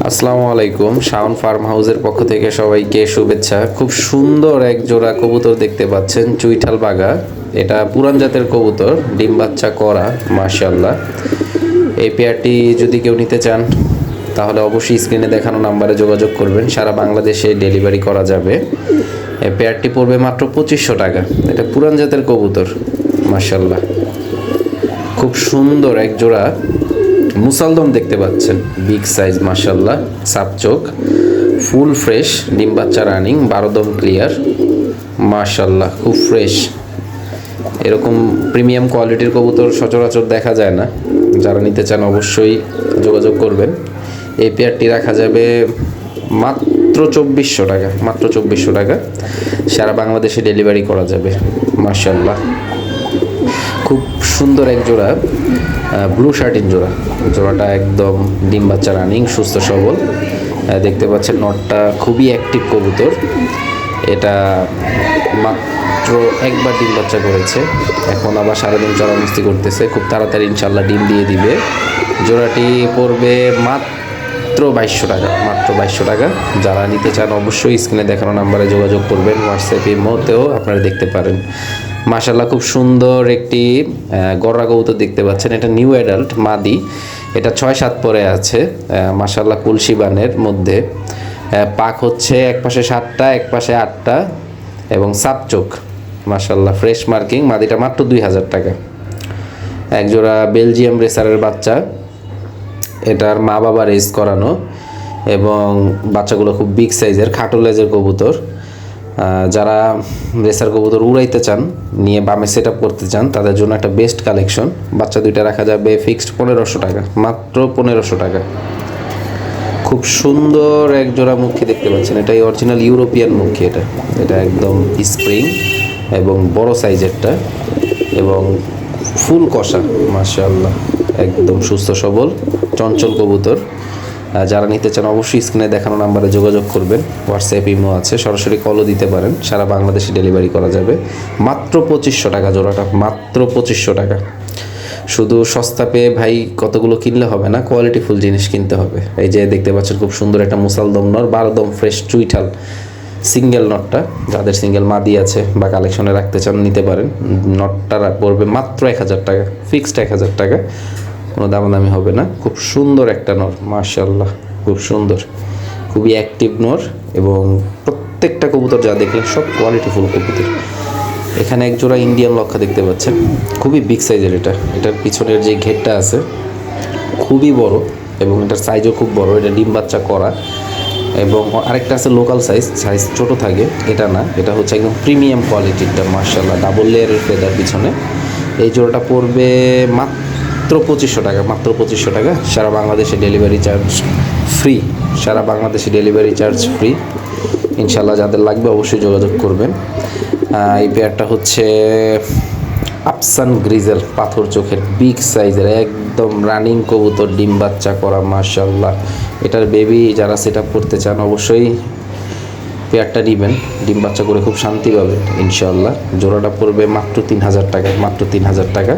আসসালামু আলাইকুম। শাওন ফার্ম হাউসের পক্ষ থেকে সবাইকে শুভেচ্ছা। খুব সুন্দর এক জোড়া কবুতর দেখতে পাচ্ছেন, চুইঠাল বাগা। এটা পুরান জাতের কবুতর, ডিম বাচ্চা করা, মাশাআল্লাহ। এই পেয়ারটি যদি কেউ নিতে চান তাহলে অবশ্যই স্ক্রিনে দেখানো নাম্বারে যোগাযোগ করবেন। সারা বাংলাদেশে ডেলিভারি করা যাবে। এই পেয়ারটি পড়বে মাত্র 2500 টাকা। এটা পুরান জাতের কবুতর, মাশাআল্লাহ। খুব সুন্দর এক জোড়া মুসালদম দেখতে পাচ্ছেন, বিগ সাইজ, মাশাআল্লাহ। সাপ চোখ, ফুল ফ্রেশ, ডিম বাচ্চা রানিং, 12 দম ক্লিয়ার, মাশাআল্লাহ। খুব ফ্রেশ। এরকম প্রিমিয়াম কোয়ালিটির কবুতর সচরাচর দেখা যায় না। যারা নিতে চান অবশ্যই যোগাযোগ করবেন। এই পেয়ারটি রাখা যাবে মাত্র 2400 টাকা, মাত্র 2400 টাকা। সারা বাংলাদেশে ডেলিভারি করা যাবে, মাশাআল্লাহ। খুব সুন্দর এক জোড়া ব্লু শার্টিন জোড়া। জোড়াটা একদম ডিম বাচ্চা রানিং, সুস্থ সবল। দেখতে পাচ্ছেন নটটা খুবই অ্যাক্টিভ কবুতর। এটা মাত্র একবার ডিম বাচ্চা করেছে, এখন আবার সারাদিন চড়ামস্তি করতেছে। খুব তাড়াতাড়ি ইনশাল্লাহ ডিম দিয়ে দিবে। জোড়াটি পড়বে মাত্র 2200 টাকা, মাত্র 2200 টাকা। যারা নিতে চান অবশ্যই স্ক্রিনে দেখানো নাম্বারে যোগাযোগ করবেন। হোয়াটসঅ্যাপে মতেও আপনারা দেখতে পারেন। মাশাআল্লাহ, খুব সুন্দর একটি গররা কবুতর দেখতে পাচ্ছেন। এটা নিউ অ্যাডাল্ট মাদি। এটা 6-7 পরে আছে, মাশাআল্লাহ। কুলসি বানের মধ্যে পাক হচ্ছে এক পাশে 7টা, এক পাশে 8টা, এবং সাপ চোখ, মাশাআল্লাহ। Fresh marking. মাদিটা মাত্র 2000 টাকা। একজোড়া বেলজিয়াম রেসারের বাচ্চা। এটার মা বাবা রেস করানো, এবং বাচ্চাগুলো খুব বিগ সাইজের, খাটো লেজের কবুতর। যারা রেসার কবুতর উড়াইতে চান, নিয়ে বামে সেট আপ করতে চান, তাদের জন্য একটা বেস্ট কালেকশন। বাচ্চা দুইটা রাখা যাবে ফিক্সড 1500 টাকা, মাত্র 1500 টাকা। খুব সুন্দর এক জোড়া মুখী দেখতে পাচ্ছেন। এটাই অরিজিনাল ইউরোপিয়ান মুখী। এটা একদম স্প্রিং এবং বড় সাইজেরটা, এবং ফুল কষা, মাশাআল্লাহ। একদম সুস্থ সবল চঞ্চল কবুতর। যারা নিতে চান অবশ্যই স্ক্রিনে দেখানো নাম্বারে যোগাযোগ করবেন। হোয়াটসঅ্যাপ ইমো আছে, সরাসরি কলও দিতে পারেন। সারা বাংলাদেশে ডেলিভারি করা যাবে। মাত্র 2500 টাকা জোড়াটা, মাত্র 2500 টাকা। শুধু সস্তা পেয়ে ভাই কতগুলো কিনলে হবে না, কোয়ালিটিফুল জিনিস কিনতে হবে। এই যে দেখতে পাচ্ছেন খুব সুন্দর একটা মুসালদম নর, 12 দম ফ্রেশ চুইঠাল সিঙ্গেল নটটা। যাদের সিঙ্গেল মাদি আছে বা কালেকশনে রাখতে চান নিতে পারেন। নটটা পড়বে মাত্র 1000 টাকা, ফিক্সড 1000 টাকা, কোনো দামাদামি হবে না। খুব সুন্দর একটা নর, মাশাআল্লাহ। খুব সুন্দর, খুবই অ্যাক্টিভ নর, এবং প্রত্যেকটা কবুতর যা দেখলেন সব কোয়ালিটিফুল কবুতর। এখানে এক জোড়া ইন্ডিয়ান লক্ষা দেখতে পাচ্ছেন, খুবই বিগ সাইজের। এটার পিছনের যে ঘেরটা আছে খুবই বড়, এবং এটার সাইজও খুব বড়। এটা ডিম বাচ্চা করা, এবং আরেকটা আছে লোকাল সাইজ ছোট থাকে। এটা না, এটা হচ্ছে একদম প্রিমিয়াম কোয়ালিটিরটা, মাশাআল্লাহ। ডাবল লেয়ারের ফেদার পিছনে। এই জোড়াটা পড়বে মাত্র 2500 টাকা, মাত্র 2500 টাকা। সারা বাংলাদেশে ডেলিভারি চার্জ ফ্রি, সারা বাংলাদেশে ডেলিভারি চার্জ ফ্রি। ইনশাল্লাহ যাদের লাগবে অবশ্যই যোগাযোগ করবেন। এই পেয়ারটা হচ্ছে আফসান গ্রিজেল, পাথর চোখের, বিগ সাইজের, একদম রানিং কবুতর, ডিম বাচ্চা করা, মাশাআল্লাহ। এটার বেবি যারা সেট আপ করতে চান অবশ্যই পেয়ারটা নেবেন। ডিম বাচ্চা করে খুব শান্তি পাবেন ইনশাআল্লাহ। জোড়াটা পড়বে মাত্র 3000 টাকা, মাত্র 3000 টাকা।